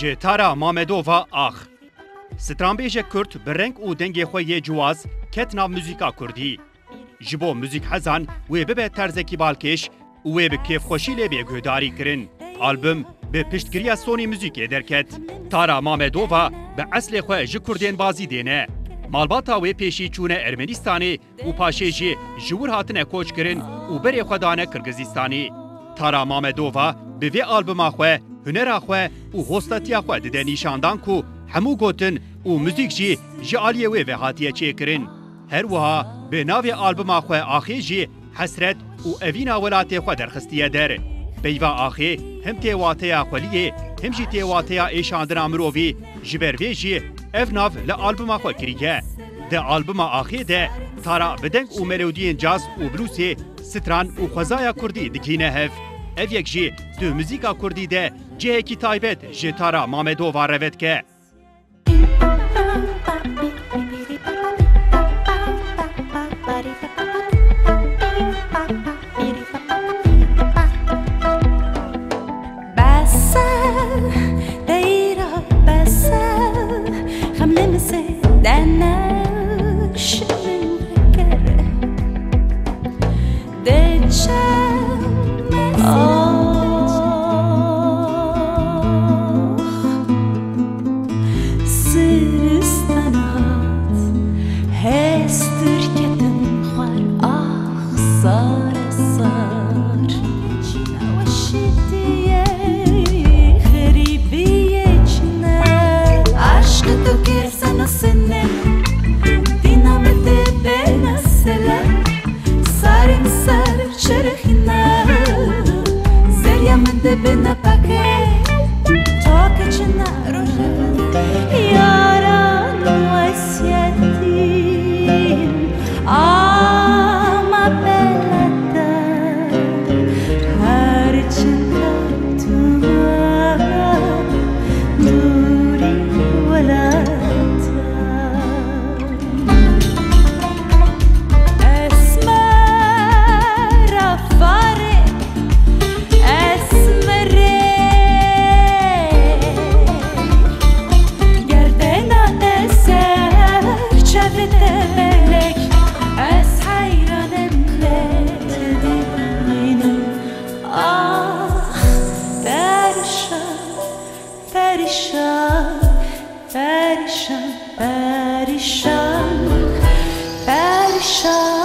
جتارا مامدووا آخ سترانبیج کرد برنگ و دنگ خوی جواز کت ناو موزیکا کردی جبو موزیک حزان و به طرزکی بالکش و به کیف خوشی لی بگهداری کرن آلبوم به پشتگیری سونی موزیک درکت تارا مامدووا به اصل خوی جکردین بازی دینه مالباتا و پیشی چونه ارمنستانی و پاشیجی جور هاتنه کوچ کرن و بری خودانه کرگزستانی تارا مامدووا به وی آلبوم خوی هنر خوی و هوستاتیا خوی ده نشاندان کو همو گوتن و موزیک جی آلیه و هاتیه چه کرن هر وها به ناوی آلبوم خوی آخی جی حسرت و اوینا ولات خوی درخستیه در بیوا آخی هم تیواتیا خولیه هم جی تیواتیا ایشاندن امرووی جبروی جی افناف لآلبوم خوی کریگه ده آلبوم آخی ده تارا بدنگ و ملودین جاز و بلوسی ستران و خوزایا کردی دکینه هف اف یک جی دو موزیکا کردی ده جه کی تایبت جه تارا مامدووا روید که Perişan, perişan, perişan.